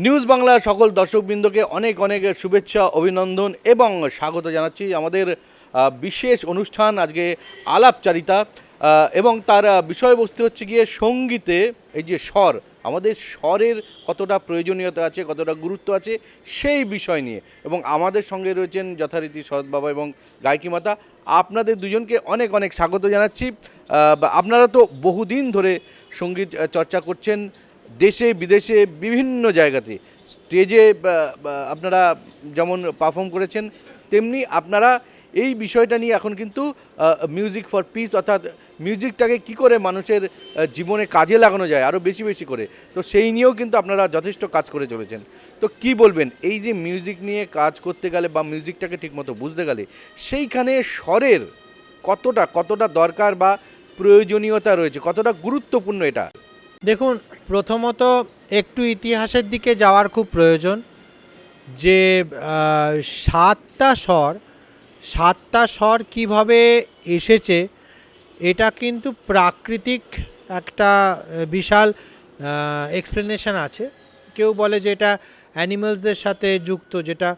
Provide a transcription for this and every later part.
News Bangla সকল দর্শকবৃন্দকে অনেক অনেক শুভেচ্ছা অভিনন্দন এবং স্বাগত জানাচ্ছি আমাদের বিশেষ অনুষ্ঠান আজকে আলাপচারিতা এবং তার বিষয়বস্তু হচ্ছে গিয়ে সঙ্গীতে এই যে স্বর আমাদের স্বরের কতটা প্রয়োজনীয়তা আছে কতটা গুরুত্ব আছে সেই বিষয় নিয়ে এবং আমাদের সঙ্গে রয়েছেন যথারীতি শরৎ বাবা এবং গায়কী মাতা। আপনাদের দুজনকে অনেক অনেক স্বাগত জানাচ্ছি। আপনারা তো বহুদিন ধরে সঙ্গীত চর্চা করছেন, দেশে বিদেশে বিভিন্ন জায়গাতে স্টেজে আপনারা যেমন পারফর্ম করেছেন, তেমনি আপনারা এই বিষয়টা নিয়ে এখন কিন্তু মিউজিক ফর পিস অর্থাৎ মিউজিকটাকে কি করে মানুষের জীবনে কাজে লাগানো যায় আরও বেশি বেশি করে, তো সেই নিয়েও কিন্তু আপনারা যথেষ্ট কাজ করে চলেছেন। তো কি বলবেন এই যে মিউজিক নিয়ে কাজ করতে গেলে বা মিউজিকটাকে ঠিকমতো বুঝতে গেলে সেইখানে স্বরের কতটা দরকার বা প্রয়োজনীয়তা রয়েছে, কতটা গুরুত্বপূর্ণ এটা? দেখুন, প্রথমত একটু ইতিহাসের দিকে যাওয়ার খুব প্রয়োজন যে সাতটা স্বর কীভাবে এসেছে, এটা কিন্তু প্রাকৃতিক একটা বিশাল এক্সপ্লেনেশন আছে। কেউ বলে যে এটা অ্যানিমালসদের সাথে যুক্ত, যেটা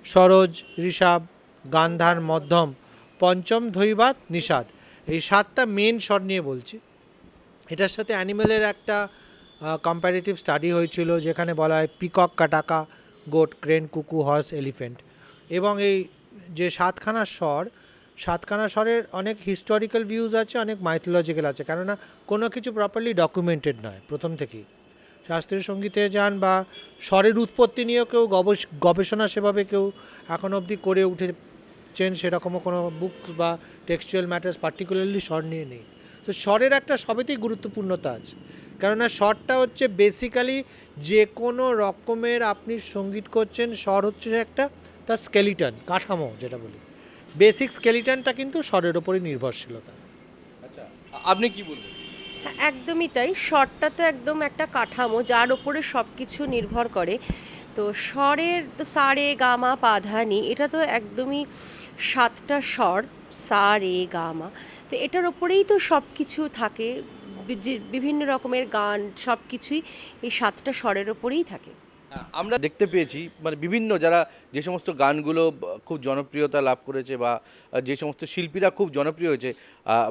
সরোজ, ঋষভ, গান্ধার, মধ্যম, পঞ্চম, ধৈবাত, নিষাদ, এই সাতটা মেন স্বর নিয়ে বলছি। এটার সাথে অ্যানিমেলের একটা কম্প্যারেটিভ স্টাডি হয়েছিল যেখানে বলা হয় পিকক, কাটাকা, গোট, ক্রেন, কুকু, হর্স, এলিফ্যান্ট। এবং এই যে সাতখানা স্বরের অনেক হিস্টোরিক্যাল ভিউজ আছে, অনেক মাইথোলজিক্যাল আছে, কেননা কোনো কিছু প্রপারলি ডকুমেন্টেড নয় প্রথম থেকেই। শাস্ত্রীয় সঙ্গীতে যান বা স্বরের উৎপত্তি নিয়েও কেউ গবেষণা সেভাবে কেউ এখন অবধি করে উঠেছেন সেরকমও কোনো বুকস বা টেক্সচুয়াল ম্যাটার্স পার্টিকুলারলি স্বর নিয়ে নেই। তো স্বরের একটা সবেতেই গুরুত্বপূর্ণতা আছে, কেননা স্বরটা হচ্ছে বেসিক্যালি যে কোনো রকমের আপনি সঙ্গীত করছেন, স্বর হচ্ছে একটা তার স্কেলিটন, কাঠামো যেটা বলি, বেসিক স্কেলিটনটা কিন্তু স্বরের ওপরই নির্ভরশীলতা। আচ্ছা, আপনি কি বলবেন? হ্যাঁ, একদমই তাই। স্বরটা তো একদম একটা কাঠামো যার ওপরে সব কিছু নির্ভর করে। তো স্বরের তো সা রে গা মা পা ধা নি, এটা তো একদমই সাতটা স্বর, সা রে গা মা। তো এটার ওপরেই তো সব কিছু থাকে, যে বিভিন্ন রকমের গান সব কিছুই এই সাতটা স্বরের ওপরেই থাকে। আমরা দেখতে পেয়েছি মানে বিভিন্ন যারা যে সমস্ত গানগুলো খুব জনপ্রিয়তা লাভ করেছে বা যে সমস্ত শিল্পীরা খুব জনপ্রিয় হয়েছে,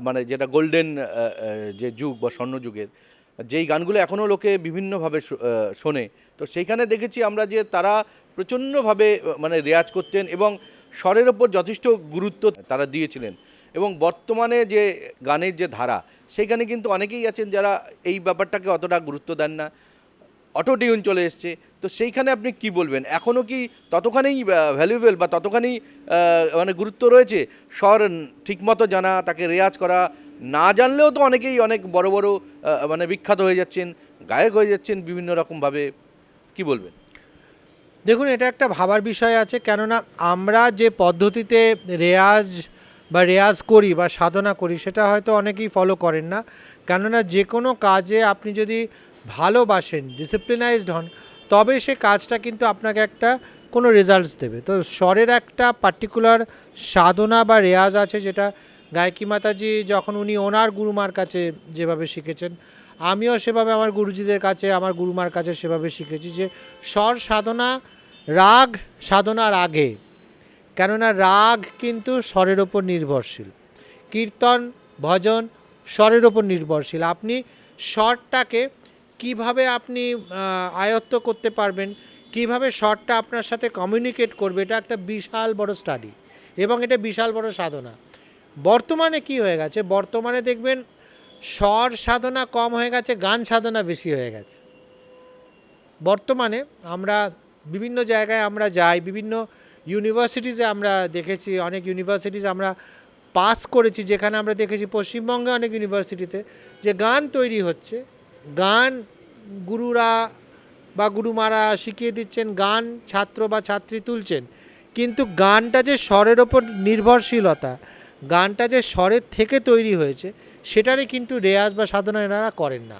মানে যেটা গোল্ডেন যে যুগ বা স্বর্ণযুগের যেই গানগুলো এখনও লোকে বিভিন্নভাবে শোনে, তো সেইখানে দেখেছি আমরা যে তারা প্রচণ্ডভাবে মানে রেয়াজ করতেন এবং স্বরের ওপর যথেষ্ট গুরুত্ব তারা দিয়েছিলেন। এবং বর্তমানে যে গানের যে ধারা, সেইখানে কিন্তু অনেকেই আছেন যারা এই ব্যাপারটাকে অতটা গুরুত্ব দেন না, অটো টিউন চলে এসছে। তো সেইখানে আপনি কি বলবেন, এখনও কি ততখানি ভ্যালুয়েবল বা ততখানি মানে গুরুত্ব রয়েছে স্বর ঠিকমতো জানা, তাকে রেয়াজ করা? না জানলেও তো অনেকেই অনেক বড় বড় মানে বিখ্যাত হয়ে যাচ্ছেন, গায়ক হয়ে যাচ্ছেন বিভিন্ন রকমভাবে, কি বলবেন? দেখুন, এটা একটা ভাবার বিষয় আছে, কেননা আমরা যে পদ্ধতিতে রেয়াজ করি বা সাধনা করি সেটা হয়তো অনেকেই ফলো করেন না। কেননা যে কোনো কাজে আপনি যদি ভালোবাসেন, ডিসিপ্লিনাইজড হন, তবে সে কাজটা কিন্তু আপনাকে একটা কোনো রেজাল্টস দেবে। তো স্বরের একটা পার্টিকুলার সাধনা বা রেয়াজ আছে, যেটা গায়কী মাতাজি যখন উনি ওনার গুরুমার কাছে যেভাবে শিখেছেন, আমিও সেভাবে আমার গুরুজিদের কাছে, আমার গুরুমার কাছে সেভাবে শিখেছি যে স্বর সাধনা, রাগ সাধনার আগে, কেননা রাগ কিন্তু স্বরের ওপর নির্ভরশীল, কীর্তন ভজন স্বরের ওপর নির্ভরশীল। আপনি স্বরটাকে কিভাবে আপনি আয়ত্ত করতে পারবেন, কিভাবে স্বরটা আপনার সাথে কমিউনিকেট করবে, এটা একটা বিশাল বড় স্টাডি এবং এটা বিশাল বড় সাধনা। বর্তমানে কি হয়ে গেছে, বর্তমানে দেখবেন স্বর সাধনা কম হয়ে গেছে, গান সাধনা বেশি হয়ে গেছে। বর্তমানে আমরা বিভিন্ন জায়গায় আমরা যাই, বিভিন্ন ইউনিভার্সিটিসে আমরা দেখেছি, অনেক ইউনিভার্সিটিস আমরা পাস করেছি, যেখানে আমরা দেখেছি পশ্চিমবঙ্গে অনেক ইউনিভার্সিটিতে যে গান তৈরি হচ্ছে, গান গুরুরা বা গুরুমারা শিখিয়ে দিচ্ছেন, গান ছাত্র বা ছাত্রী তুলছেন, কিন্তু গানটা যে স্বরের ওপর নির্ভরশীলতা, গানটা যে স্বরের থেকে তৈরি হয়েছে, সেটারে কিন্তু রেয়াজ বা সাধনা এনারা করেন না।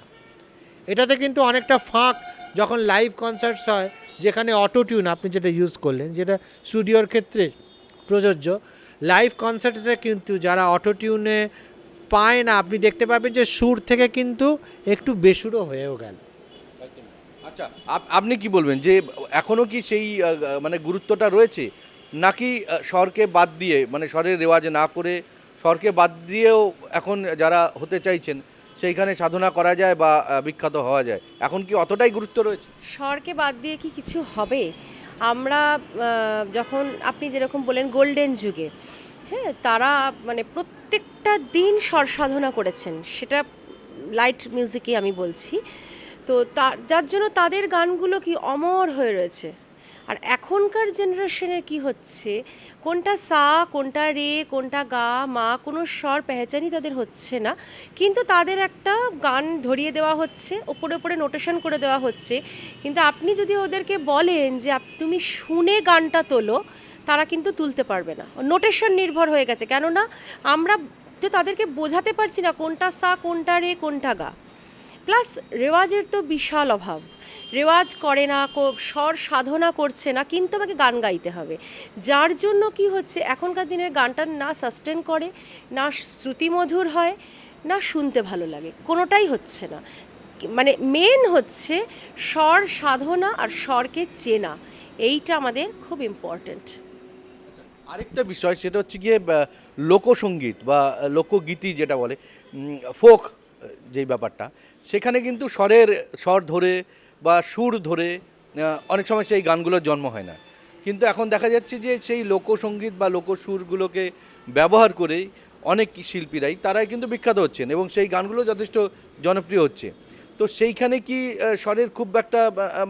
এটাতে কিন্তু অনেকটা ফাঁক যখন লাইভ কনসার্টস হয়, যেখানে অটো টিউন আপনি যেটা ইউজ করলেন, যেটা স্টুডিওর ক্ষেত্রে প্রযোজ্য, লাইভ কনসার্টসে কিন্তু যারা অটো টিউনে পায় না, আপনি দেখতে পাবেন যে সুর থেকে কিন্তু একটু বেসুরো হয়েও গেল। আচ্ছা, আচ্ছা, আপনি কি বলবেন যে এখনো কি সেই মানে গুরুত্বটা রয়েছে, নাকি স্বরকে বাদ দিয়ে মানে স্বরের রেওয়াজ না করে স্বরকে বাদ দিয়েও এখন যারা হতে চাইছেন সেইখানে সাধনা করা যায় বা বিখ্যাত হওয়া যায়, এখন কি অতটাই গুরুত্ব রয়েছে? স্বরকে বাদ দিয়ে কি কিছু হবে? আমরা যখন আপনি যেরকম বলেন গোল্ডেন যুগে, হ্যাঁ, তারা মানে প্রত্যেকটা দিন স্বর সাধনা করেছেন, সেটা লাইট মিউজিকই আমি বলছি। তো যার জন্য তাদের গানগুলো কি অমর হয়ে রয়েছে। আর এখনকার জেনারেশনের কি হচ্ছে, কোনটা সা, কোনটা রে, কোনটা গা, মা, কোনো স্বর পেহচানই তাদের হচ্ছে না, কিন্তু তাদের একটা গান ধরিয়ে দেওয়া হচ্ছে, ওপরে ওপরে নোটেশন করে দেওয়া হচ্ছে। কিন্তু আপনি যদি ওদেরকে বলেন যে তুমি শুনে গানটা তোলো, তারা কিন্তু তুলতে পারবে না, নোটেশন নির্ভর হয়ে গেছে। কেননা আমরা তো তাদেরকে বোঝাতে পারছি না কোনটা সা, কোনটা রে, কোনটা গা। প্লাস রেওয়াজের তো বিশাল অভাব, রেওয়াজ করে না, স্বর সাধনা করছে না, কিন্তু আমাকে গান গাইতে হবে। যার জন্য কি হচ্ছে, এখনকার দিনের গানটা না সাস্টেন করে, না শ্রুতিমধুর হয়, না শুনতে ভালো লাগে, কোনোটাই হচ্ছে না। মানে মেন হচ্ছে স্বর সাধনা আর স্বরকে চেনা, এইটা আমাদের খুব ইম্পর্ট্যান্ট। আরেকটা বিষয় সেটা হচ্ছে গিয়ে লোকসঙ্গীত বা লোকগীতি যেটা বলে, ফোক যেই ব্যাপারটা, সেখানে কিন্তু স্বর ধরে বা সুর ধরে অনেক সময় সেই গানগুলোর জন্ম হয় না, কিন্তু এখন দেখা যাচ্ছে যে সেই লোকসঙ্গীত বা লোকসুরগুলোকে ব্যবহার করেই অনেক শিল্পীরাই তারাই কিন্তু বিখ্যাত হচ্ছেন এবং সেই গানগুলো যথেষ্ট জনপ্রিয় হচ্ছে। তো সেইখানে কি স্বরের খুব একটা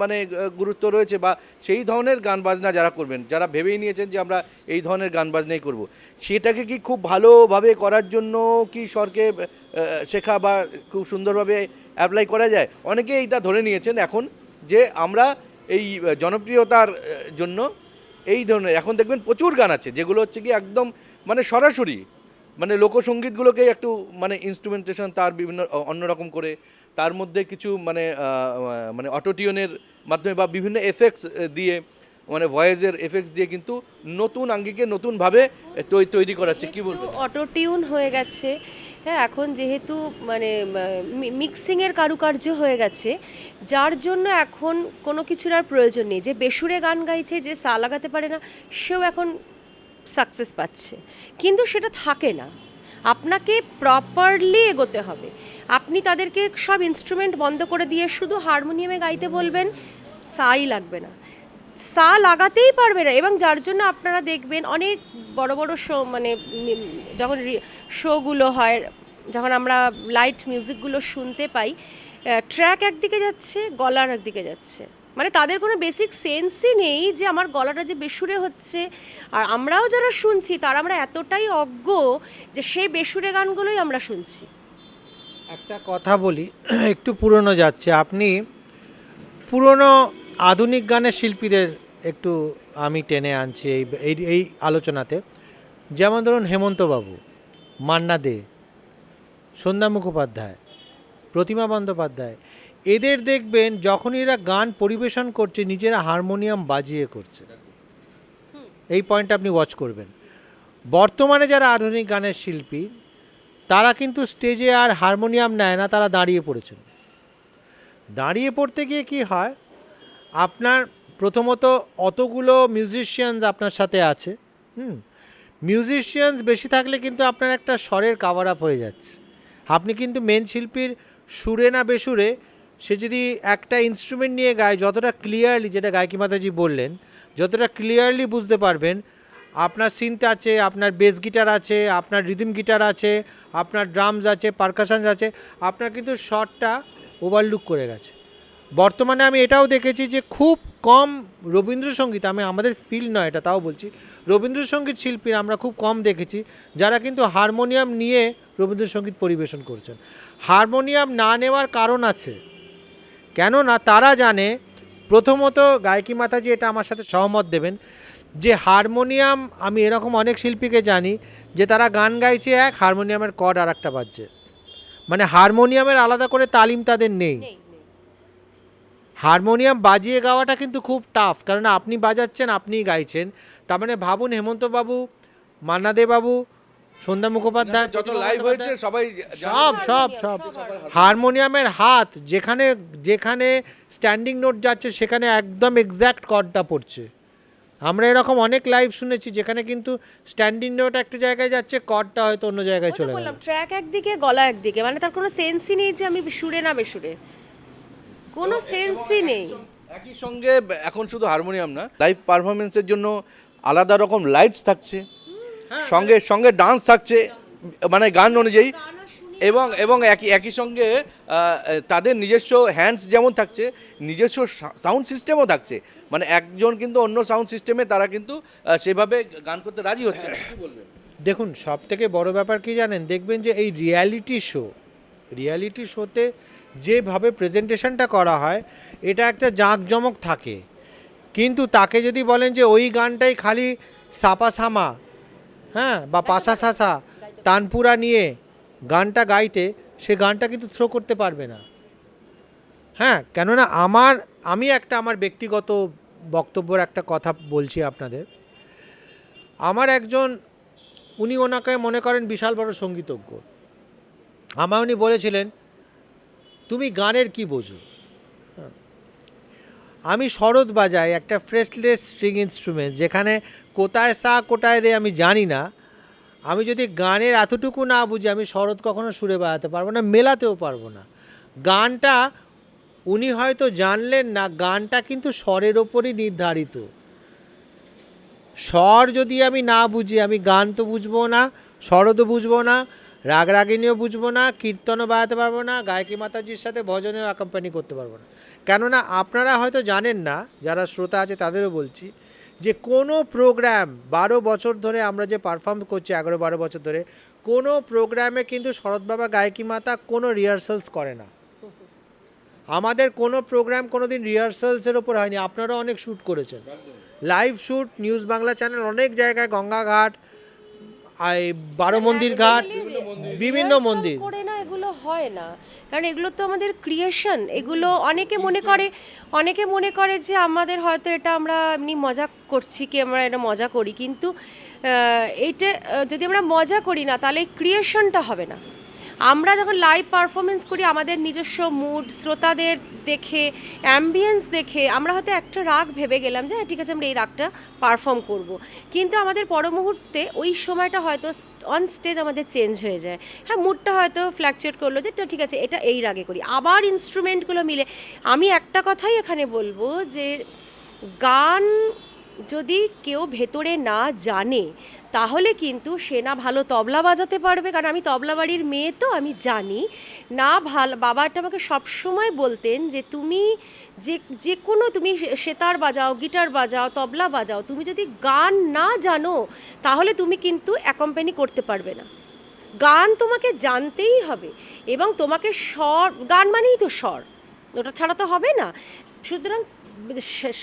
মানে গুরুত্ব রয়েছে, বা সেই ধরনের গান বাজনা যারা করবেন, যারা ভেবেই নিয়েছেন যে আমরা এই ধরনের গান বাজনাই করব, সেটাকে কি খুব ভালোভাবে করার জন্য কি স্বরকে শেখা বা খুব সুন্দরভাবে অ্যাপ্লাই করা যায়? অনেকে এইটা ধরে নিয়েছেন এখন যে আমরা এই জনপ্রিয়তার জন্য এই ধরনের, এখন দেখবেন প্রচুর গান আছে যেগুলো হচ্ছে কি একদম মানে সরাসরি মানে লোকসঙ্গীতগুলোকে একটু মানে ইনস্ট্রুমেন্টেশন তার বিভিন্ন অন্যরকম করে, তার মধ্যে কিছু মানে মানে অটোটিউনের মাধ্যমে বা বিভিন্ন এফেক্টস দিয়ে, মানে ভয়েসের এফেক্টস দিয়ে কিন্তু নতুন আঙ্গিকে নতুনভাবে তৈরি করাচ্ছে। কি বলবেন? অটোটিউন হয়ে গেছে, হ্যাঁ, এখন যেহেতু মানে মিক্সিংয়ের কারুকার্য হয়ে গেছে, যার জন্য এখন কোনো কিছুর আর প্রয়োজন নেই। যে বেসুরে গান গাইছে, যে সা লাগাতে পারে না, সেও এখন সাকসেস পাচ্ছে, কিন্তু সেটা থাকে না। আপনাকে প্রপারলি এগোতে হবে। আপনি তাদেরকে সব ইনস্ট্রুমেন্ট বন্ধ করে দিয়ে শুধু হারমোনিয়ামে গাইতে বলবেন, সাই লাগবে না, সা লাগাতেই পারবে না। এবং যার জন্য আপনারা দেখবেন অনেক বড় বড় শো, মানে যখন শোগুলো হয়, যখন আমরা লাইট মিউজিকগুলো শুনতে পাই, ট্র্যাক একদিকে যাচ্ছে, গলার একদিকে যাচ্ছে, মানে তাদের কোনো বেসিক সেন্সই নেই যে আমার গলাটা যে বেসুরে হচ্ছে। আর আমরাও যারা শুনছি তারা আমরা এতটাই অজ্ঞ যে সেই বেসুরে গানগুলোই আমরা শুনছি। একটা কথা বলি, একটু পুরনো যাচ্ছে, আপনি পুরনো আধুনিক গানের শিল্পীদের একটু আমি টেনে আনছি এই আলোচনাতে। যেমন ধরুন হেমন্তবাবু, মান্না দে, সন্ধ্যা মুখোপাধ্যায়, প্রতিমা বন্দ্যোপাধ্যায়, এদের দেখবেন যখন এরা গান পরিবেশন করছে নিজেরা হারমোনিয়াম বাজিয়ে করছে। এই পয়েন্টটা আপনি ওয়াচ করবেন। বর্তমানে যারা আধুনিক গানের শিল্পী, তারা কিন্তু স্টেজে আর হারমোনিয়াম নেয় না, তারা দাঁড়িয়ে পড়েছেন। দাঁড়িয়ে পড়তে গিয়ে কি হয়, আপনার প্রথমত অতগুলো মিউজিশিয়ানস আপনার সাথে আছে, মিউজিশিয়ানস বেশি থাকলে কিন্তু আপনার একটা স্বরের কাভার আপ হয়ে যাচ্ছে। আপনি কিন্তু মেন শিল্পীর সুরে না বেসুরে, সে যদি একটা ইনস্ট্রুমেন্ট নিয়ে গায়, যতটা ক্লিয়ারলি, যেটা গায়কি মাতাজি বললেন, যতটা ক্লিয়ারলি বুঝতে পারবেন, আপনার সিন্থ আছে, আপনার বেস গিটার আছে, আপনার রিদম গিটার আছে, আপনার ড্রামস আছে, পারকাশনস আছে, আপনার কিন্তু শটটা ওভারলুক করে গেছে। বর্তমানে আমি এটাও দেখেছি যে খুব কম রবীন্দ্রসঙ্গীত, আমি আমাদের ফিল্ড নয় এটা, তাও বলছি, রবীন্দ্রসঙ্গীত শিল্পী আমরা খুব কম দেখেছি যারা কিন্তু হারমোনিয়াম নিয়ে রবীন্দ্রসঙ্গীত পরিবেশন করছেন। হারমোনিয়াম না নেওয়ার কারণ আছে, কেননা তারা জানে, প্রথমত গায়কি মাতাজি এটা আমার সাথে সহমত দেবেন, যে হারমোনিয়াম, আমি এরকম অনেক শিল্পীকে জানি যে তারা গান গাইছে এক, হারমোনিয়ামের কর্ড আর একটা বাজছে, মানে হারমোনিয়ামের আলাদা করে তালিম তাদের নেই। হারমোনিয়াম বাজিয়ে গাওয়াটা কিন্তু খুব টাফ, কারণ আপনি বাজাচ্ছেন, আপনিই গাইছেন। তার মানে ভাবুন হেমন্তবাবু, মান্না দে বাবু, সন্ধ্যা মুখোপাধ্যায়, যত প্রতিমা লাইভ হয়েছে বন্দ্যোপাধ্যায়, সবাই সব সব সব হারমোনিয়ামের হাত যেখানে যেখানে স্ট্যান্ডিং নোট যাচ্ছে সেখানে একদম এক্স্যাক্ট কর্ডটা পড়ছে। আমরা এরকম অনেক লাইভ শুনেছি যেখানে কিন্তু স্ট্যান্ডিং নোট একটা জায়গায় যাচ্ছে, কর্ডটা হয়তো অন্য জায়গায় চলে গেল। ট্র্যাক একদিকে গলা একদিকে, মানে তার কোনো সেন্সই নেই যে আমি সুরে না বেসুরে, কোনো সেন্সই নেই। একই সঙ্গে এখন শুধু হারমোনিয়াম না, লাইভ পারফরমেন্সের জন্য আলাদা রকম লাইটস থাকছে, সঙ্গে সঙ্গে ডান্স থাকছে, মানে গান অনুযায়ী, এবং এবং একই সঙ্গে তাদের নিজস্ব হ্যান্ডস যেমন থাকছে, নিজস্ব সাউন্ড সিস্টেমও থাকছে। মানে একজন কিন্তু অন্য সাউন্ড সিস্টেমে তারা কিন্তু সেভাবে গান করতে রাজি হচ্ছে না। কি বলবেন? দেখুন, সব থেকে বড় ব্যাপার কি জানেন, দেখবেন যে এই রিয়ালিটি শোতে যেভাবে প্রেজেন্টেশনটা করা হয় এটা একটা জাঁকজমক থাকে, কিন্তু তাকে যদি বলেন যে ওই গানটাই খালি সাপা সামা, হ্যাঁ, বা পাসা সাসা তানপুরা নিয়ে গানটা গাইতে, সে গানটা কিন্তু থ্রো করতে পারবে না। হ্যাঁ, কেননা আমি আমার ব্যক্তিগত বক্তব্যের একটা কথা বলছি আপনাদের। আমার একজন, ওনাকে মনে করেন বিশাল বড় সঙ্গীতজ্ঞ, উনি বলেছিলেন তুমি গানের কি বোঝো? আমি শরৎ বাজাই, একটা ফ্রেশলেস স্ট্রিং ইনস্ট্রুমেন্ট, যেখানে কোথায় সা কোথায় রে আমি জানি না। আমি যদি গানের এতটুকু না বুঝি, আমি শরৎ কখনো সুরে বাজাতে পারবো না, মেলাতেও পারবো না। গানটা উনি হয়তো জানলেন না, গানটা কিন্তু স্বরের ওপরই নির্ধারিত। স্বর যদি আমি না বুঝি, আমি গান তো বুঝবো না, স্বরও তো বুঝবো না, রাগ রাগিনীও বুঝবো না, কীর্তনও বাজাতে পারবো না, গায়কী মাতাজির সাথে ভজনেও অ্যাকম্পানি করতে পারবো না। কেননা আপনারা হয়তো জানেন না, যারা শ্রোতা আছে তাদেরও বলছি, যে কোনো প্রোগ্রাম 12 বছর ধরে আমরা যে পারফর্ম করছি, 11-12 বছর ধরে, কোনো প্রোগ্রামে কিন্তু শরৎ বাবা গায়কী মাতা কোনো রিহার্সালস করে না। আমাদের কোনো প্রোগ্রাম কোনো দিন রিহার্সালসের ওপর হয়নি। আপনারাও অনেক শ্যুট করেছেন, live shoot, news Bangla channel, অনেক জায়গায়, গঙ্গাঘাট, বারো মন্দির ঘাট, বিভিন্ন মন্দির করে না, এগুলো হয় না, কারণ এগুলো তো আমাদের ক্রিয়েশন। এগুলো অনেকে মনে করে যে আমাদের হয়তো এটা আমরা এমনি মজা করছি, কি আমরা এটা মজা করি, কিন্তু এইটা যদি আমরা মজা করি না, তাহলে ক্রিয়েশনটা হবে না। আমরা যখন লাইভ পারফরমেন্স করি, আমাদের নিজস্ব মুড, শ্রোতাদের দেখে, অ্যাম্বিয়েন্স দেখে, আমরা হয়তো একটা রাগ ভেবে গেলাম যে হ্যাঁ ঠিক আছে আমরা এই রাগটা পারফর্ম করব, কিন্তু আমাদের পর মুহূর্তে ওই সময়টা হয়তো অন স্টেজ আমাদের চেঞ্জ হয়ে যায়। হ্যাঁ, মুডটা হয়তো ফ্ল্যাকচুয়েট করলো যে ঠিক আছে এটা এই রাগে করি, আবার ইনস্ট্রুমেন্টগুলো মিলে। আমি একটা কথাই এখানে বলবো যে গান যদি কেউ ভেতরে না জানে, তাহলে কিন্তু সে না ভালো তবলা বাজাতে পারবে, কারণ আমি তবলা বাড়ির মেয়ে, তো আমি জানি না ভালো। বাবা একটা আমাকে সবসময় বলতেন যে তুমি যে কোনো, তুমি সেতার বাজাও, গিটার বাজাও, তবলা বাজাও, তুমি যদি গান না জানো তাহলে তুমি কিন্তু অ্যাকম্পানি করতে পারবে না। গান তোমাকে জানতেই হবে, এবং তোমাকে স্বর, গান মানেই তো স্বর, ওটা ছাড়া তো হবে না। সুতরাং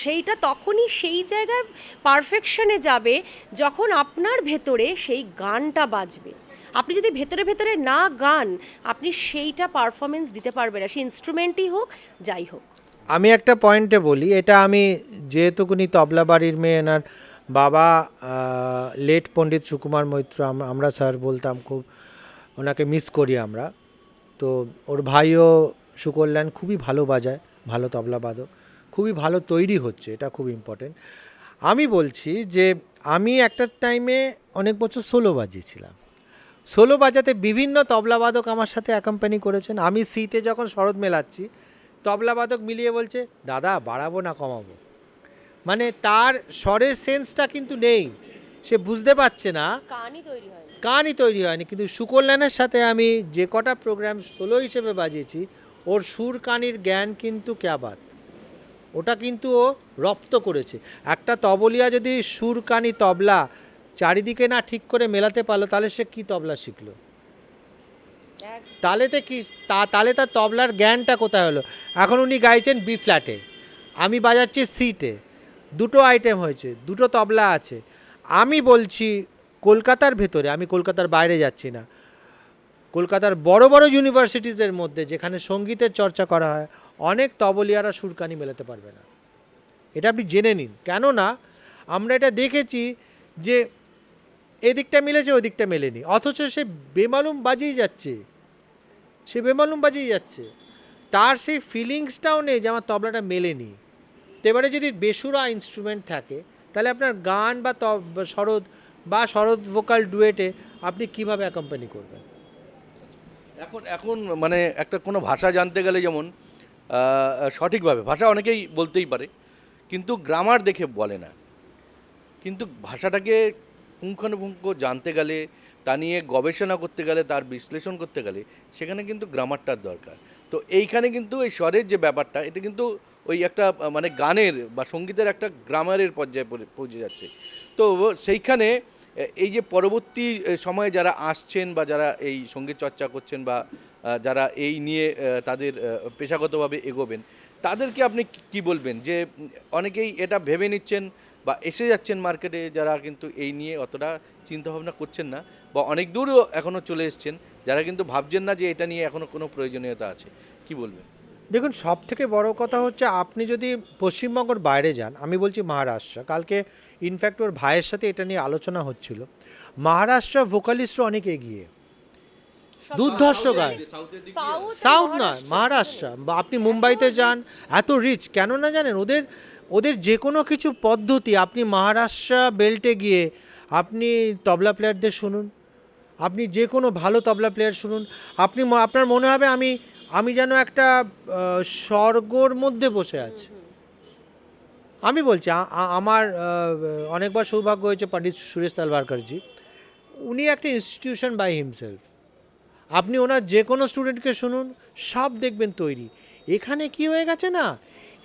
সেইটা তখনই সেই জায়গায় পারফেকশনে যাবে যখন আপনার ভেতরে সেই গানটা বাজবে। আপনি যদি ভেতরে ভেতরে না গান, আপনি সেইটা পারফরমেন্স দিতে পারবেন না, সেই ইনস্ট্রুমেন্টই হোক যাই হোক। আমি একটা পয়েন্টে বলি, এটা আমি যেহেতুকুনি তবলা বাড়ির মেয়ে, এনার বাবা লেট পণ্ডিত সুকুমার মৈত্র, আমরা স্যার বলতাম, খুব ওনাকে মিস করি আমরা। তো ওর ভাইও সুকল্যাণ খুবই ভালো বাজায়, ভালো তবলা বাদক, খুবই ভালো তৈরি হচ্ছে, এটা খুব ইম্পর্টেন্ট। আমি বলছি যে আমি একটা টাইমে অনেক বছর সোলো বাজিয়েছিলাম। সোলো বাজাতে বিভিন্ন তবলাবাদক আমার সাথে অ্যাকম্পানি করেছেন। আমি সিতে যখন শরৎ মেলাচ্ছি, তবলাবাদক মিলিয়ে বলছে দাদা বাড়াবো না কমাবো, মানে তার স্বরের সেন্সটা কিন্তু নেই, সে বুঝতে পারছে না, গানই তৈরি হয়নি। কিন্তু সুকল্যাণের সাথে আমি যে কটা প্রোগ্রাম সোলো হিসেবে বাজিয়েছি, ওর সুর কানির জ্ঞান কিন্তু ক্যাবাত, ওটা কিন্তু ও রপ্ত করেছে। একটা তবলিয়া যদি সুর কানি তবলা চারিদিকে না ঠিক করে মেলাতে পারলো, তাহলে সে কি তবলা শিখলো? তাহলে তার তবলার জ্ঞানটা কোথায় হলো? এখন উনি গাইছেন বি ফ্ল্যাটে, আমি বাজাচ্ছি সিটে, দুটো আইটেম হয়েছে, দুটো তবলা আছে। আমি বলছি কলকাতার ভেতরে, আমি কলকাতার বাইরে যাচ্ছি না, কলকাতার বড় বড় ইউনিভার্সিটিসের মধ্যে যেখানে সঙ্গীতের চর্চা করা হয়, অনেক তবলিয়ারা সুরকানি মেলাতে পারবে না, এটা আপনি জেনে নিন। কেননা আমরা এটা দেখেছি যে এদিকটা মিলেছে ওদিকটা মেলেনি, অথচ সে বেমালুম বাজিয়ে যাচ্ছে, তার সেই ফিলিংসটাও নেই যে আমার তবলাটা মেলেনি। তো এবারে যদি বেসুরা ইনস্ট্রুমেন্ট থাকে তাহলে আপনার গান বা শরৎ ভোকাল ডুয়েটে আপনি কিভাবে অ্যাকম্পানি করবেন? এখন মানে একটা কোনো ভাষা জানতে গেলে যেমন সঠিকভাবে ভাষা অনেকেই বলতেই পারে, কিন্তু গ্রামার দেখে বলে না। কিন্তু ভাষাটাকে পুঙ্খানুপুঙ্খ জানতে গেলে, তা নিয়ে গবেষণা করতে গেলে, তার বিশ্লেষণ করতে গেলে সেখানে কিন্তু গ্রামারটার দরকার। তো এইখানে কিন্তু এই স্বরের যে ব্যাপারটা, এটা কিন্তু ওই একটা মানে গানের বা সঙ্গীতের একটা গ্রামারের পর্যায়ে পৌঁছে যাচ্ছে। তো সেইখানে এই যে পরবর্তী সময়ে যারা আসছেন বা যারা এই সঙ্গীত চর্চা করছেন বা যারা এই নিয়ে তাদের পেশাগতভাবে এগোবেন, তাদেরকে আপনি কি বলবেন? যে অনেকেই এটা ভেবে নিচ্ছেন বা এসে যাচ্ছেন মার্কেটে, যারা কিন্তু এই নিয়ে অতটা চিন্তাভাবনা করছেন না, বা অনেক দূরও এখনও চলে এসছেন যারা কিন্তু ভাবছেন না যে এটা নিয়ে এখনও কোনো প্রয়োজনীয়তা আছে, কি বলবেন? দেখুন, সব থেকে বড় কথা হচ্ছে আপনি যদি পশ্চিমবঙ্গের বাইরে যান, আমি বলছি মহারাষ্ট্র, কালকে ইনফ্যাক্ট ওর ভাইয়ের সাথে এটা নিয়ে আলোচনা হচ্ছিল, মহারাষ্ট্র ভোকালিস্টরা অনেক এগিয়ে, দুর্ধর্ষ গায়। সাউথ না, মহারাষ্ট্র বা আপনি মুম্বাইতে যান, এত রিচ কেন না জানেন? ওদের যে কোনো কিছু পদ্ধতি, আপনি মহারাষ্ট্র বেল্টে গিয়ে আপনি তবলা প্লেয়ারদের শুনুন, আপনি যে কোনো ভালো তবলা প্লেয়ার শুনুন, আপনার মনে হবে আমি যেন একটা স্বর্গর মধ্যে বসে আছি। আমি বলছি আমার অনেকবার সৌভাগ্য হয়েছে পণ্ডিত সুরেশ তালওয়ারকরজি, উনি একটা ইনস্টিটিউশন বাই হিমসেলফ। আপনি ওনার যে কোনো স্টুডেন্টকে শুনুন, সব দেখবেন তৈরি। এখানে কি হয়ে গেছে না,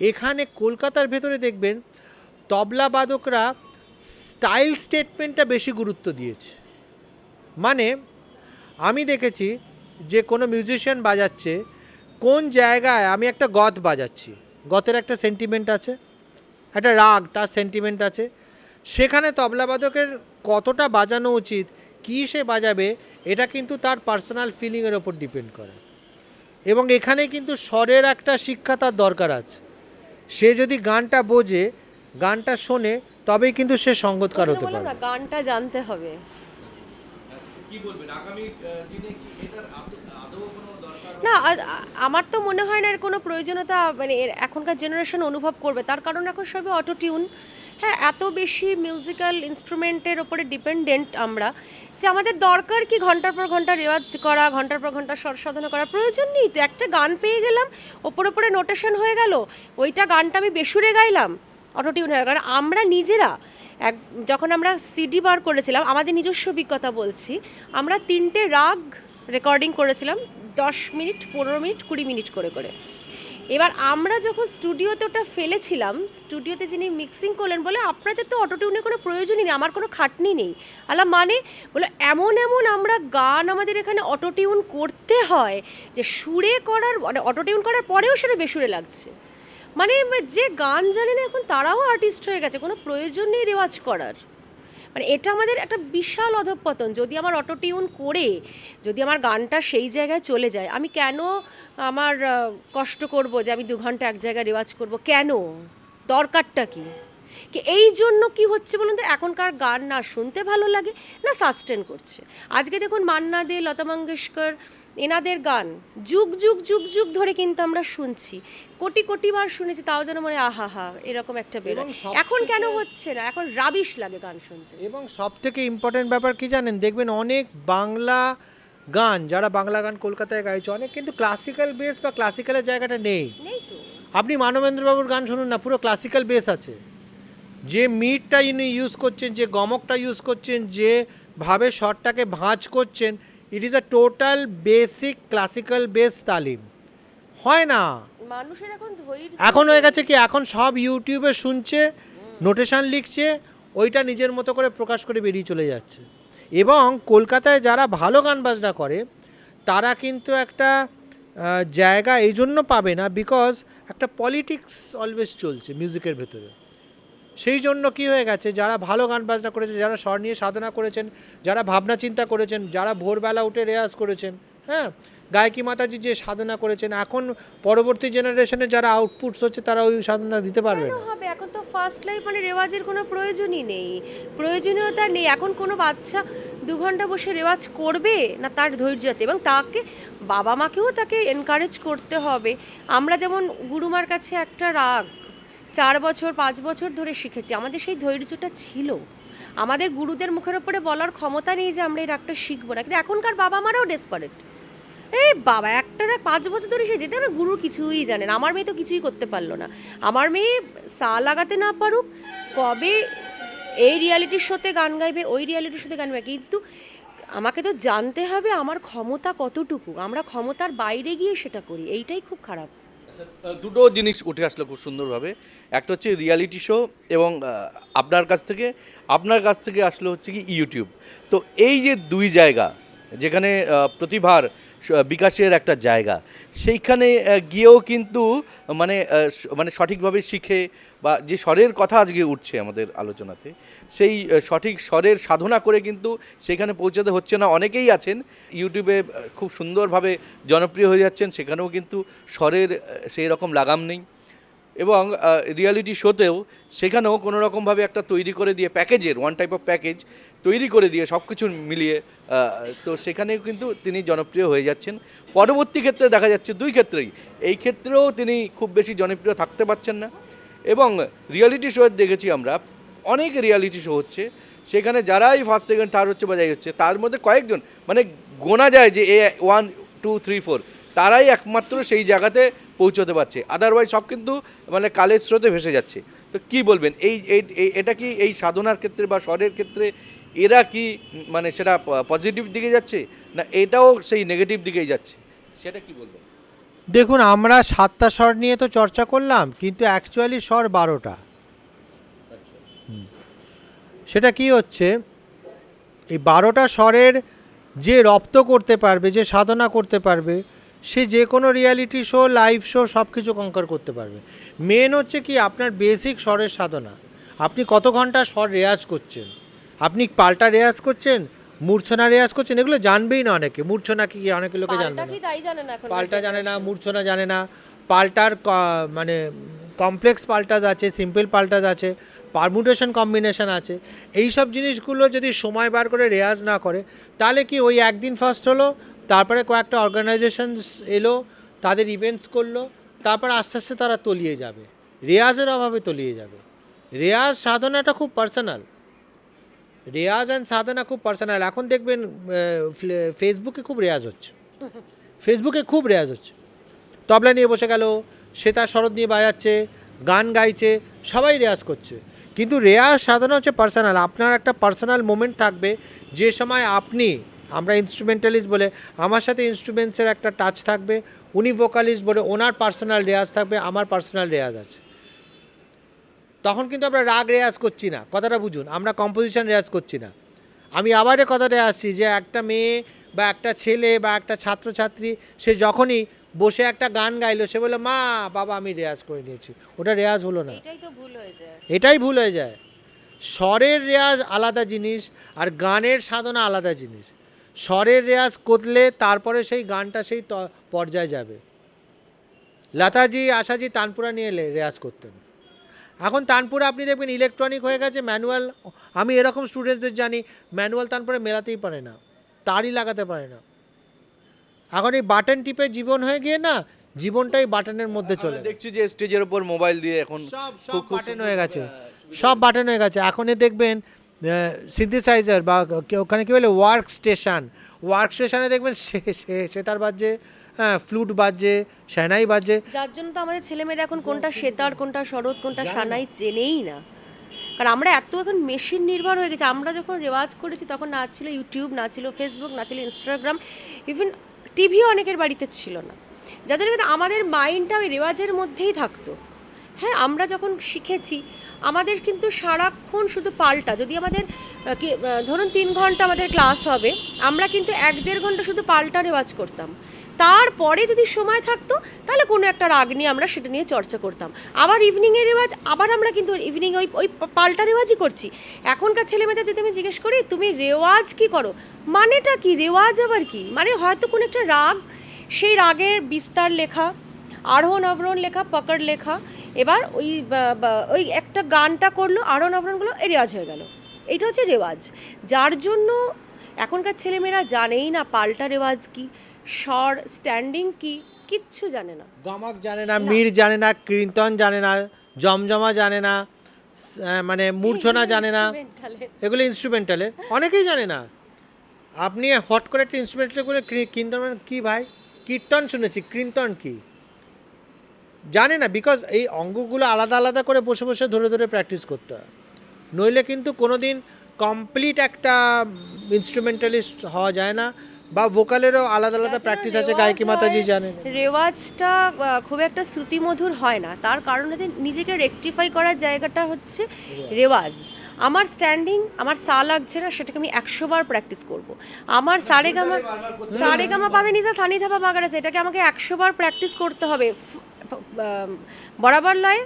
এখানে কলকাতার ভেতরে দেখবেন তবলা বাদকরা স্টাইল স্টেটমেন্টটা বেশি গুরুত্ব দিয়েছে। মানে আমি দেখেছি যে কোনো মিউজিশিয়ান বাজাচ্ছে, কোন জায়গায় আমি একটা গত বাজাচ্ছি, গতের একটা সেন্টিমেন্ট আছে, একটা রাগ, তার সেন্টিমেন্ট আছে, সেখানে তবলাবাদকের কতটা বাজানো উচিত, কী সে বাজাবে, এটা কিন্তু তার পার্সোনাল ফিলিংয়ের ওপর ডিপেন্ড করে। এবং এখানে কিন্তু স্বরের একটা শিক্ষা তার দরকার আছে। সে যদি গানটা বোঝে, গানটা শোনে, তবেই কিন্তু সে সঙ্গতকার হতে পারে। গানটা জানতে হবে। কি বলবেন আগামী দিনে কি এটার আদৌ কোনো দরকার? না, আমার তো মনে হয় না এর কোনো প্রয়োজনীয়তা মানে এর এখনকার জেনারেশন অনুভব করবে, তার কারণ এখন সবই অটো টিউন। হ্যাঁ, এত বেশি মিউজিক্যাল ইনস্ট্রুমেন্টের ওপরে ডিপেন্ডেন্ট আমরা, যে আমাদের দরকার কি ঘন্টার পর ঘন্টা রেওয়াজ করা, ঘন্টার পর ঘন্টা স্বর সাধনা করার প্রয়োজন নেই তো। একটা গান পেয়ে গেলাম, ওপরে নোটেশন হয়ে গেল, ওইটা গানটা আমি বেসুরে গাইলাম, অটো টিউন হয়ে গেল। কারণ আমরা নিজেরা যখন আমরা সিডি বার করেছিলাম, আমাদের নিজস্ব অভিজ্ঞতা বলছি, আমরা 3টে রাগ রেকর্ডিং করেছিলাম 10 মিনিট, 15 মিনিট, 20 মিনিট করে করে। এবার আমরা যখন স্টুডিওতে ওটা ফেলেছিলাম, স্টুডিওতে যিনি মিক্সিং করলেন বলে, আপনাদের তো অটোটিউনের কোনো প্রয়োজনই নেই, আমার কোনো খাটনি নেই। আলা মানে বলে এমন আমরা গান আমাদের এখানে অটোটিউন করতে হয় যে সুরে করার মানে অটোটিউন করার পরেও সেটা বেসুরে লাগছে। মানে যে গান জানে না এখন তারাও আর্টিস্ট হয়ে গেছে, কোনো প্রয়োজন নেই রেওয়াজ করার। মানে এটা আমাদের একটা বিশাল অধঃপতন। যদি আমার অটোটিউন করে যদি আমার গানটা সেই জায়গায় চলে যায়, আমি কেন আমার কষ্ট করব যে আমি 2 ঘন্টা এক জায়গায় রেওয়াজ করব? কেন? দরকারটা কি? এই জন্য কি হচ্ছে বলুন তো, এখনকার গান না শুনতে ভালো লাগে, না সাস্টেন করছে। আজকে দেখুন মান্না দে, লতা মঙ্গেশকর, এনাদের গান যুগ যুগ যুগ যুগ ধরে কিন্তু আমরা শুনছি, কোটি বার শুনেছি, তাও যেন মানে আহা এরকম একটা বেরোয়। এখন কেন হচ্ছে না? এখন রাবিশ লাগে গান শুনতে। এবং সব থেকে ইম্পর্টেন্ট ব্যাপার কি জানেন, দেখবেন অনেক বাংলা গান, যারা বাংলা গান কলকাতায় গাইছে, অনেক কিন্তু ক্লাসিক্যাল বেস বা ক্লাসিক্যালের জায়গাটা নেই। তো আপনি মানবেন্দ্রবাবুর গান শুনুন না, পুরো ক্লাসিক্যাল বেস আছে। যে মিটটা ইনি ইউজ করছেন, যে গমকটা ইউজ করছেন, যেভাবে শটটাকে ভাঁজ করছেন, it is a total basic classical base তালিম। হয় না, মানুষের এখন হয়ে গেছে কি, এখন সব ইউটিউবে শুনছে, নোটেশন লিখছে, ওইটা নিজের মতো করে প্রকাশ করে বেরিয়ে চলে যাচ্ছে। এবং কলকাতায় যারা ভালো গান বাজনা করে, তারা কিন্তু একটা জায়গা এই জন্য পাবে না, বিকজ একটা পলিটিক্স অলওয়েজ চলছে মিউজিকের ভেতরে। সেই জন্য কি হয়ে গেছে, যারা ভালো গান বাজনা করেছে, যারা স্বর নিয়ে সাধনা করেছেন, যারা ভাবনা চিন্তা করেছেন, যারা ভোরবেলা উঠে রেয়াজ করেছেন, হ্যাঁ, গায়কি মাতাজি যে সাধনা করেছেন, এখন পরবর্তী জেনারেশনে যারা আউটপুটস হচ্ছে তারা ওই সাধনা দিতে পারবে কেন না। হবে? এখন তো ফার্স্ট লাইফ মানে রেওয়াজের কোনো প্রয়োজনই নেই, প্রয়োজনীয়তা নেই। এখন কোনো বাচ্চা 2 ঘন্টা বসে রেওয়াজ করবে না, তার ধৈর্য আছে, এবং তাকে বাবা মাকেও তাকে এনকারেজ করতে হবে। আমরা যেমন গুরুমার কাছে একটা রাগ 4 বছর 5 বছর ধরে শিখেছি, আমাদের সেই ধৈর্যটা ছিল। আমাদের গুরুদের মুখের ওপরে বলার ক্ষমতা নেই যে আমরা এই রাগটা শিখবো না, কিন্তু এখনকার বাবা মারাও ডেসপারেট। এই বাবা, একটা রাগ 5 বছর ধরে সে যেতে, আমরা গুরু কিছুই জানে না। আমার মেয়ে তো কিছুই করতে পারলো না। আমার মেয়ে সা লাগাতে না পারুক, কবে এই রিয়ালিটি শোতে গান গাইবে, ওই রিয়ালিটি শোতে গান গাইবে, কিন্তু আমাকে তো জানতে হবে আমার ক্ষমতা কতটুকু। আমরা ক্ষমতার বাইরে গিয়ে সেটা করি, এইটাই খুব খারাপ। আচ্ছা, দুটো জিনিস উঠে আসলো খুব সুন্দরভাবে। একটা হচ্ছে রিয়ালিটি শো এবং আপনার কাছ থেকে আসলো হচ্ছে কি ইউটিউব। তো এই যে দুই জায়গা যেখানে প্রতিভার বিকাশের একটা জায়গা, সেইখানে গিয়েও কিন্তু মানে সঠিকভাবে শিখে বা যে স্বরের কথা আজকে উঠছে আমাদের আলোচনাতে, সেই সঠিক স্বরের সাধনা করে কিন্তু সেখানে পৌঁছাতে হচ্ছে না। অনেকেই আছেন ইউটিউবে খুব সুন্দরভাবে জনপ্রিয় হয়ে যাচ্ছেন, সেখানেও কিন্তু স্বরের সেই রকম লাগাম নেই। এবং রিয়ালিটি শোতেও সেখানেও কোনো রকমভাবে একটা তৈরি করে দিয়ে প্যাকেজের ওয়ান টাইপ অফ প্যাকেজ তৈরি করে দিয়ে সব কিছু মিলিয়ে তো সেখানেও কিন্তু তিনি জনপ্রিয় হয়ে যাচ্ছেন। পরবর্তী ক্ষেত্রে দেখা যাচ্ছে দুই ক্ষেত্রেই, এই ক্ষেত্রেও তিনি খুব বেশি জনপ্রিয় থাকতে পারছেন না। এবং রিয়ালিটি শো দেখেছি আমরা, অনেক রিয়ালিটি শো হচ্ছে, সেখানে যারাই ফার্স্ট সেকেন্ড থার্ড হচ্ছে বা যাই হচ্ছে, তার মধ্যে কয়েকজন মানে গোনা যায় যে 1 2 3 4 তারাই একমাত্র সেই জায়গাতে পৌঁছতে পারছে, আদারওয়াইজ সব কিন্তু মানে কালের স্রোতে ভেসে যাচ্ছে। তো কি বলবেন এটা কি এই সাধনার ক্ষেত্রে বা স্বরের ক্ষেত্রে এরা কি মানে সেটা পজিটিভ দিকে যাচ্ছে, না এটাও সেই নেগেটিভ দিকেই যাচ্ছে, সেটা কি বলবেন? দেখুন, আমরা 7টা স্বর নিয়ে তো চর্চা করলাম, কিন্তু অ্যাকচুয়ালি স্বর 12টা। সেটা কি হচ্ছে, এই 12টা স্বরের যে রপ্ত করতে পারবে, যে সাধনা করতে পারবে, সে যে কোনো রিয়ালিটি শো, লাইভ শো সব কিছু কঙ্কার করতে পারবে। মেন হচ্ছে কি আপনার বেসিক স্বরের সাধনা। আপনি কত ঘন্টা স্বর রেয়াজ করছেন, আপনি পাল্টা রেয়াজ করছেন, মূর্ছনা রেয়াজ করছেন, এগুলো জানবেই না অনেকে। মূর্ছনা কি অনেকে লোকে জানবে পাল্টা না, কি তাই জানে না এখন, পাল্টা জানে না, মূর্ছনা জানে না। পাল্টার মানে কমপ্লেক্স পাল্টাজ আছে, সিম্পল পাল্টাজ আছে, পারমুটেশন কম্বিনেশন আছে। এই সব জিনিসগুলো যদি সময় বার করে রেয়াজ না করে, তাহলে কি ওই একদিন ফার্স্ট হলো, তারপরে কয়েকটা অর্গানাইজেশনস এলো, তাদের ইভেন্টস করলো, তারপর আস্তে আস্তে তারা তলিয়ে যাবে, রেয়াজের অভাবে তলিয়ে যাবে। রেয়াজ সাধনাটা খুব পার্সোনাল, রেয়াজ অ্যান্ড সাধনা খুব পার্সোনাল। এখন দেখবেন ফেসবুকে খুব রেয়াজ হচ্ছে, ফেসবুকে খুব রেয়াজ হচ্ছে। তবলা নিয়ে বসে গেল, সে তার শরৎ নিয়ে বাজাচ্ছে, গান গাইছে, সবাই রেয়াজ করছে। কিন্তু রেয়াজ সাধনা হচ্ছে পার্সোনাল। আপনার একটা পার্সোনাল মোমেন্ট থাকবে যে সময় আপনি, আমরা ইনস্ট্রুমেন্টালিস্ট বলে আমার সাথে ইনস্ট্রুমেন্টসের একটা টাচ থাকবে, উনি ভোকালিস্ট বলে ওনার পার্সোনাল রেয়াজ থাকবে, আমার পার্সোনাল রেয়াজ আছে। তখন কিন্তু আমরা রাগ রেয়াজ করছি না, কথাটা বুঝুন, আমরা কম্পোজিশন রেয়াজ করছি না। আমি আবার কথাটায় আসছি যে একটা মেয়ে বা একটা ছেলে বা একটা ছাত্রছাত্রী, সে যখনই বসে একটা গান গাইলো, সে বলে মা বাবা আমি রেয়াজ করে নিয়েছি, ওটা রেয়াজ হলো না, এটাই তো ভুল হয়ে যায়। এটাই ভুল হয়ে যায়। স্বরের রেয়াজ আলাদা জিনিস আর গানের সাধনা আলাদা জিনিস। স্বরের রেয়াজ করলে তারপরে সেই গানটা সেই পর্যায়ে যাবে। লতাজি আশাজি তানপুরা নিয়ে রেয়াজ করতেন, এখন তানপুরা আপনি দেখবেন ইলেকট্রনিক হয়ে গেছে, ম্যানুয়াল। আমি এরকম স্টুডেন্টসদের জানি ম্যানুয়াল তানপুরা মেলাতেই পারে না, তারই লাগাতে পারে না। এখন এই বাটন টিপে জীবন হয়ে গিয়ে না, জীবনটাই বাটনের মধ্যে চলে গেছে। দেখছি যে স্টেজের উপর মোবাইল দিয়ে এখন সব বাটন হয়ে গেছে, সব বাটন হয়ে গেছে। এখন দেখবেন সিনথেসাইজার বা ওখানে কী বলে ওয়ার্ক স্টেশনে দেখবেন সেতার বাজছে, হ্যাঁ ফ্লুট বাজছে, সানাই বাজছে। যার জন্য তো আমাদের ছেলেমেয়েরা এখন কোনটা সেতার, কোনটা শরৎ, কোনটা সানাই চেনেই না। কারণ আমরা এত এখন মেশিন নির্ভর হয়ে গেছি। আমরা যখন রেওয়াজ করেছি তখন না ছিল ইউটিউব, না ছিল ফেসবুক, না ছিল ইনস্টাগ্রাম, ইভেন টিভিও অনেকের বাড়িতে ছিল না। যার জন্য কিন্তু আমাদের মাইন্ডটা ওই রেওয়াজের মধ্যেই থাকতো। হ্যাঁ, আমরা যখন শিখেছি আমাদের কিন্তু সারাক্ষণ শুধু পাল্টা, যদি আমাদের ধরুন 3 ঘন্টা আমাদের ক্লাস হবে, আমরা কিন্তু 1-1.5 ঘন্টা শুধু পাল্টা রেওয়াজ করতাম। তারপরে যদি সময় থাকতো তাহলে কোনো একটা রাগ নিয়ে আমরা সেটা নিয়ে চর্চা করতাম। আবার ইভিনিংয়ের রেওয়াজ, আবার আমরা কিন্তু ইভিনিং ওই ওই পাল্টা রেওয়াজই করছি। এখনকার ছেলেমেয়েদের যদি আমি জিজ্ঞেস করি তুমি রেওয়াজ কি করো, মানেটা কি, রেওয়াজ আবার কি, মানে হয়তো কোনো একটা রাগ, সেই রাগের বিস্তার লেখা, আরোহণ অবরোহণ লেখা, পকড় লেখা, এবার ওই একটা গানটা করলো, আরোহণ অবরোহণগুলো এই রেওয়াজ হয়ে গেল। এইটা হচ্ছে রেওয়াজ, যার জন্য এখনকার ছেলেমেয়েরা জানেই না পাল্টা রেওয়াজ কি, স্বর স্ট্যান্ডিং কি, কিচ্ছু জানে না। গমক জানে না, মীর জানে না, কীর্তন জানে না, জমজমা জানে না, মানে মূর্ছনা জানে না, এগুলো ইনস্ট্রুমেন্টালের অনেকেই জানে না। আপনি হট করে একটা ইনস্ট্রুমেন্টাল করে কীর্তন কী ভাই, কীর্তন শুনেছি, কীর্তন কি জানে না, বিকজ এই অঙ্গগুলো আলাদা আলাদা করে বসে বসে ধরে ধরে প্র্যাকটিস করতে হয়, নইলে কিন্তু কোনো দিন কমপ্লিট একটা ইনস্ট্রুমেন্টালিস্ট হওয়া যায় না। বা ভোকালেরও আলাদা আলাদা প্র্যাকটিস আছে, গায়কি মাতাজি জানেন। রেওয়াজটা খুব একটা শ্রুতিমধুর হয় না, তার কারণ হচ্ছে নিজেকে রেকটিফাই করার জায়গাটা হচ্ছে রেওয়াজ। আমার স্ট্যান্ডিং, আমার সা লাগছে না, সেটাকে আমি 100 বার প্র্যাকটিস করব। আমার সারেগামা পাদে নিচে সানি ধাপা মাগারেছে, এটাকে আমাকে 100 বার প্র্যাকটিস করতে হবে। বরাবর লয়,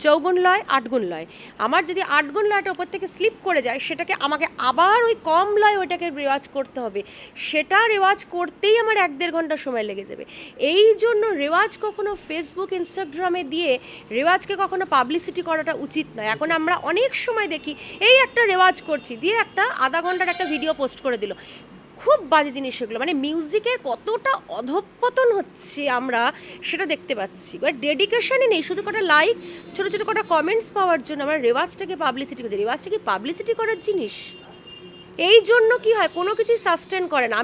চৌগুণ লয়, 8 গুণ লয়। আমার যদি 8 গুণ লয়টা ওপর থেকে স্লিপ করে যায়, সেটাকে আমাকে আবার ওই কম লয় ওইটাকে রেওয়াজ করতে হবে। সেটা রেওয়াজ করতেই আমার 1-1.5 ঘন্টা সময় লেগে যাবে। এই জন্য রেওয়াজ কখনো ফেসবুক ইনস্টাগ্রামে দিয়ে রেওয়াজকে কখনো পাবলিসিটি করাটা উচিত নয়। এখন আমরা অনেক সময় দেখি এই একটা রেওয়াজ করছি, দিয়ে একটা আধা ঘন্টার একটা ভিডিও পোস্ট করে দিল। খুব বাজে জিনিস সেগুলো, মানে মিউজিকের কতটা অধঃপতন হচ্ছে আমরা সেটা দেখতে পাচ্ছি। বাট ডেডিকেশনই নেই, শুধু কটা লাইক, ছোটো ছোটো কটা কমেন্টস পাওয়ার জন্য আমরা রেওয়াজটাকে পাবলিসিটি করছি। রেওয়াজটা কি পাবলিসিটি করার জিনিস? এই জন্য কি হয়, কোনো কিছুই সাস্টেন করে না।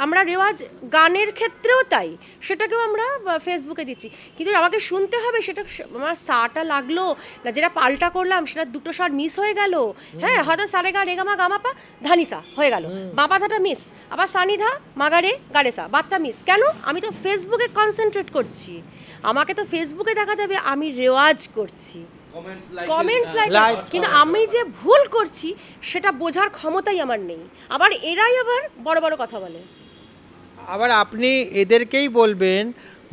আমরা রেওয়াজ গানের ক্ষেত্রেও তাই, সেটাকেও আমরা ফেসবুকে দিচ্ছি, কিন্তু আমাকে শুনতে হবে সেটা আমার সাটা লাগলো না, যেটা পাল্টা করলাম সেটা দুটো স্বর মিস হয়ে গেল। হ্যাঁ, হয়তো সারে গা রেগামা গামাপা ধানিসা হয়ে গেল, বাপাধাটা মিস, আবার সানিধা মাগারে গারেসা বাতটা মিস। কেন? আমি তো ফেসবুকে কনসেন্ট্রেট করছি, আমাকে তো ফেসবুকে দেখাতে হবে আমি রেওয়াজ করছি, কমেন্টস লাইক, কিন্তু আমি যে ভুল করছি সেটা বোঝার ক্ষমতাই আমার নেই। আবার এরাই আবার বড় বড় কথা বলে। আবার আপনি এদেরকেই বলবেন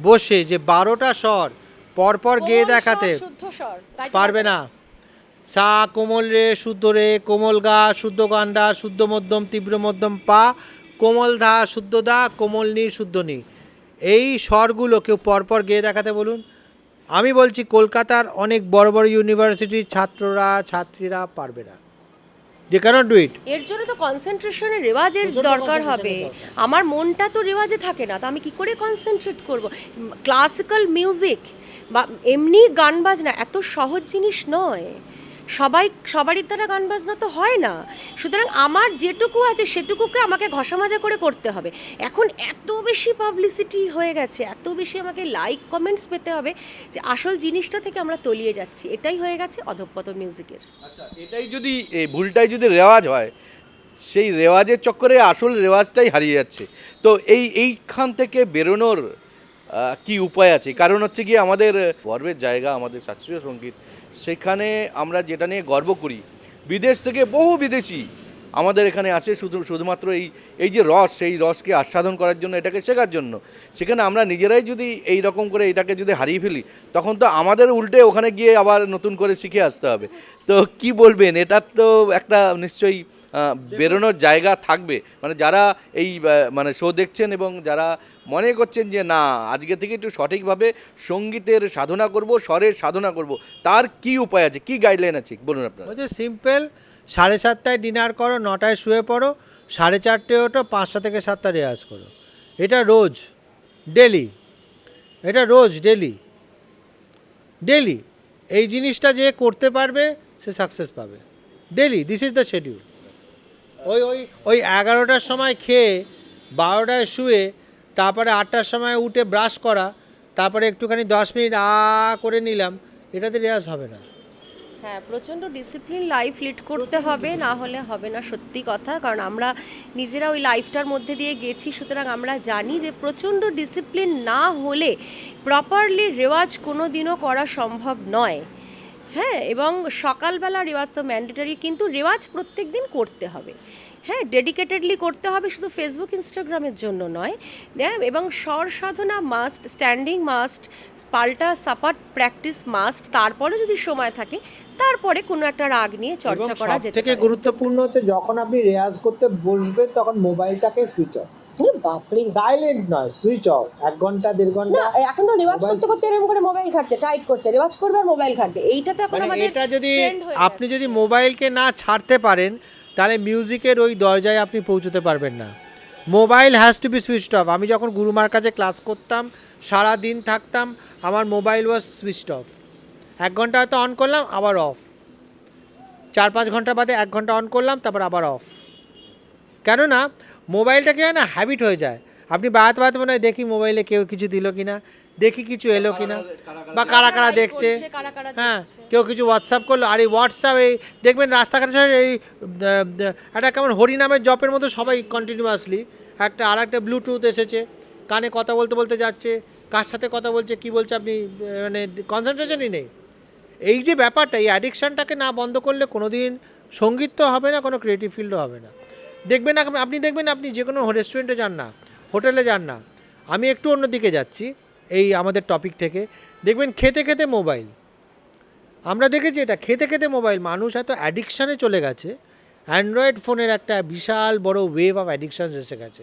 বসে যে 12টা স্বর পরপর গেয়ে দেখাতে পারবে না। সা কোমল রে, শুদ্ধ রে, কোমল গা, শুদ্ধ গান্ডা, শুদ্ধ মধ্যম, তীব্র মধ্যম পা, কোমল ধা, শুদ্ধ দা, কোমল নি, শুদ্ধ নি, এই স্বরগুলো কেউ পরপর গেয়ে দেখাতে বলুন। আমি বলছি কলকাতার অনেক বড় বড় ইউনিভার্সিটির ছাত্ররা ছাত্রীরা পারবে না, দে ক্যানট ডু ইট। এর জন্য তো কনসেন্ট্রেশনের রেওয়াজের দরকার হবে। আমার মনটা তো রেওয়াজে থাকে না, তো আমি কি করে কনসেন্ট্রেট করব? ক্লাসিক্যাল মিউজিক বা এমনি গান বাজনা এত সহজ জিনিস নয়, সবারই দ্বারা গান বাজনা তো হয় না। সুতরাং আমার যেটুকু আছে সেটুকুকে আমাকে ঘষা মাজা করে করতে হবে। এখন এত বেশি পাবলিসিটি হয়ে গেছে, এত বেশি আমাকে লাইক কমেন্টস পেতে হবে যে আসল জিনিসটা থেকে আমরা তলিয়ে যাচ্ছি। এটাই হয়ে গেছে অধঃপতন মিউজিকের। আচ্ছা, এটাই যদি এই ভুলটাই যদি রেওয়াজ হয়, সেই রেওয়াজের চক্করে আসল রেওয়াজটাই হারিয়ে যাচ্ছে। তো এইখান থেকে বেরোনোর কি উপায় আছে? কারণ হচ্ছে কি আমাদের গর্বের জায়গা আমাদের শাস্ত্রীয় সঙ্গীত, সেখানে আমরা যেটা নিয়ে গর্ব করি, বিদেশ থেকে বহু বিদেশি আমাদের এখানে আসে শুধুমাত্র এই যে রস, সেই রসকে আস্বাদন করার জন্য, এটাকে শেখার জন্য। সেখানে আমরা নিজেরাই যদি এই রকম করে এটাকে যদি হারিয়ে ফেলি, তখন তো আমাদের উল্টে ওখানে গিয়ে আবার নতুন করে শিখে আসতে হবে। তো কি বলবেন, এটার তো একটা নিশ্চয়ই বেরোনোর জায়গা থাকবে, মানে যারা এই মানে শো দেখছেন এবং যারা মনে করছেন যে না আজকে থেকে একটু সঠিকভাবে সঙ্গীতের সাধনা করব, স্বরের সাধনা করব, তার কি উপায় আছে, কি গাইডলাইন আছে বলুন আপনারা? ওই যে সিম্পল, 7:30টায় ডিনার করো, 9টায় শুয়ে পড়ো, 4:30 ওঠো, 5টা থেকে 7টা রেয়াজ করো। এটা রোজ, ডেলি, এটা রোজ ডেলি ডেলি। এই জিনিসটা যে করতে পারবে সে সাকসেস পাবে। Daily, this is the schedule. ওই 11টার সময় খেয়ে 12টায় শুয়ে, তারপরে 8টার সময় উঠে ব্রাশ করা, তারপরে একটুখানি 10 মিনিট করে নিলাম, এটাতে রেয়াজ হবে না। হ্যাঁ, প্রচণ্ড ডিসিপ্লিন লাইফ লিড করতে হবে, না হলে হবে না, সত্যি কথা। কারণ আমরা নিজেরা ওই লাইফটার মধ্যে দিয়ে গেছি, সুতরাং আমরা জানি যে প্রচণ্ড ডিসিপ্লিন না হলে প্রপারলি রেওয়াজ কোনো দিনও করা সম্ভব নয়। হ্যাঁ, এবং সকালবেলা রেওয়াজ তো ম্যান্ডেটরি, কিন্তু রেওয়াজ প্রত্যেক দিন করতে হবে। হ্যাঁ, ডেডিকেটেডলি করতে হবে, শুধু ফেসবুক ইনস্টাগ্রামের জন্য নয়। এবং স্বর সাধনা মাস্ট, স্ট্যান্ডিং মাস্ট, পাল্টা সাপাট প্র্যাকটিস মাস্ট। তারপরে যদি সময় থাকে তারপরে কোনো একটা রাগ নিয়ে চর্চা করা যেতে থেকে পারে। গুরুত্বপূর্ণ হচ্ছে যখন আপনি রেয়াজ করতে বসবেন তখন মোবাইলটাকে সুইচ অফ, বাপরে, সাইলেন্ট নয়, সুইচ অফ। 1 ঘন্টা 1.5 ঘন্টা না এখন তো রেওয়াজ করতে করতে এরকম করে মোবাইল ঘাটছে, টাইপ করছে, রেওয়াজ করবে আর মোবাইল ঘাটবে, এইটা তো এখন মানে আমাদের এটা যদি trend হয়ে আপনি গেছে। যদি মোবাইলকে না ছাড়তে পারেন তাহলে মিউজিকের ওই দরজায় আপনি পৌঁছতে পারবেন না। Mobile has to be switched off. আমি যখন গুরুমার কাছে ক্লাস করতাম, সারা দিন থাকতাম, আমার মোবাইল ওয়াজ সুইচড অফ। 1 ঘন্টা হয়তো অন করলাম, আবার অফ। 4-5 ঘন্টা বাদে 1 ঘন্টা অন করলাম, তারপর আবার অফ। কেননা মোবাইলটাকে না হ্যাবিট হয়ে যায়। আপনি বাড়াতে বাড়াতে মনে হয় দেখি মোবাইলে কেউ কিছু দিল কিনা, দেখি কিছু এলো কিনা, বা কারা কারা দেখছে। কারা কারা হ্যাঁ, দেখছে। কেউ কিছু হোয়াটসঅ্যাপ করলো, আর এই হোয়াটসঅ্যাপ এই দেখবেন রাস্তাঘাটে এই একটা কেমন হরিনামের জপের মতো সবাই কন্টিনিউয়াসলি আর একটা ব্লুটুথ এসেছে, কানে কথা বলতে বলতে যাচ্ছে, কার সাথে কথা বলছে কী বলছে আপনি মানে কনসেন্ট্রেশনই নেই। এই যে ব্যাপারটা, এই অ্যাডিকশানটাকে না বন্ধ করলে কোনো দিন সঙ্গীত তো হবে না, কোনো ক্রিয়েটিভ ফিল্ডও হবে না। দেখবেন আপনি দেখবেন, আপনি যে কোনো রেস্টুরেন্টে যান না, হোটেলে যান না, আমি একটু অন্যদিকে যাচ্ছি এই আমাদের টপিক থেকে, দেখবেন খেতে খেতে মোবাইল। আমরা দেখেছি এটা, খেতে খেতে মোবাইল। মানুষ এত অ্যাডিকশানে চলে গেছে, অ্যান্ড্রয়েড ফোনের একটা বিশাল বড় ওয়েভ অফ অ্যাডিকশানস এসে গেছে।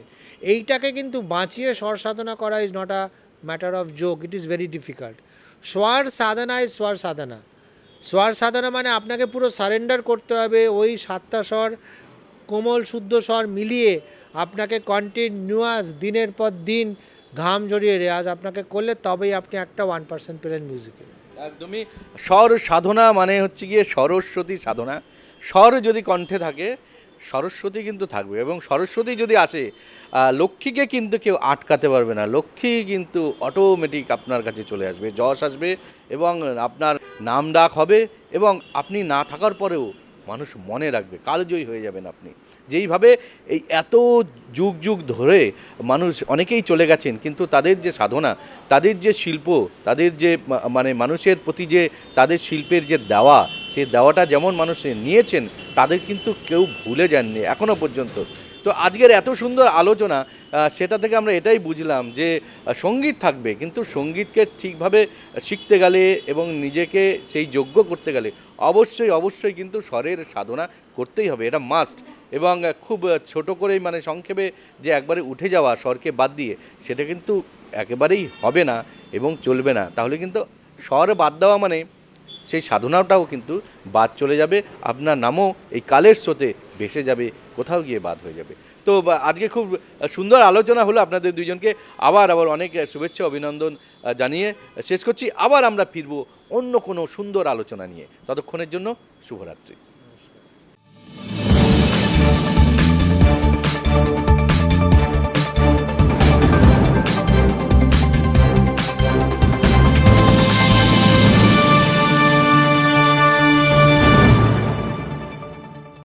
এইটাকে কিন্তু বাঁচিয়ে স্বর সাধনা করা is not a matter of joke, it is very difficult. স্বর সাধনা ইজ স্বর সাধনা। স্বর সাধনা মানে আপনাকে পুরো সারেন্ডার করতে হবে, ওই 7টা স্বর, কোমল শুদ্ধ স্বর মিলিয়ে আপনাকে কন্টিনিউয়াস দিনের পর দিন ঘাম ঝরিয়ে রেয়াজ আপনাকে করলে তবেই আপনি একটা 1% পেলেন মিউজিকে। একদমই। স্বর সাধনা মানে হচ্ছে গিয়ে সরস্বতী সাধনা। স্বর যদি কণ্ঠে থাকে, সরস্বতী কিন্তু থাকবে, এবং সরস্বতী যদি আসে, লক্ষ্মীকে কিন্তু কেউ আটকাতে পারবে না। লক্ষ্মী কিন্তু অটোমেটিক আপনার কাছে চলে আসবে, যশ আসবে, এবং আপনার নাম ডাক হবে, এবং আপনি না থাকার পরেও মানুষ মনে রাখবে, কালজয়ী হয়ে যাবেন আপনি। যেইভাবে এই এত যুগ যুগ ধরে মানুষ অনেকেই চলে গেছেন, কিন্তু তাদের যে সাধনা, তাদের যে শিল্প, তাদের যে মানে মানুষের প্রতি যে তাদের শিল্পের যে দেওয়া, সেই দেওয়াটা যেমন মানুষ নিয়েছেন, তাদের কিন্তু কেউ ভুলে যাননি এখনও পর্যন্ত। তো আজকের এত সুন্দর আলোচনা, সেটা থেকে আমরা এটাই বুঝলাম যে সঙ্গীত থাকবে, কিন্তু সঙ্গীতকে ঠিকভাবে শিখতে গেলে এবং নিজেকে সেই যোগ্য করতে গেলে অবশ্যই অবশ্যই কিন্তু স্বরের সাধনা করতেই হবে, এটা মাস্ট। এবং খুব ছোট করেই মানে সংক্ষেপে যে একবারে উঠে যাওয়া স্বরকে বাদ দিয়ে, সেটা কিন্তু একেবারেই হবে না এবং চলবে না। তাহলে কিন্তু স্বর বাদ দেওয়া মানে সেই সাধনাটাও কিন্তু বাদ চলে যাবে, আপনার নামও এই কালের স্রোতে ভেসে যাবে, কোথাও গিয়ে বাদ হয়ে যাবে। তো আজকে খুব সুন্দর আলোচনা হলো, আপনাদের দুইজনকে আবার অনেক শুভেচ্ছা অভিনন্দন জানিয়ে শেষ করছি। আবার আমরা ফিরবো অন্য কোনো সুন্দর আলোচনা নিয়ে। ততক্ষণের জন্য শুভরাত্রি।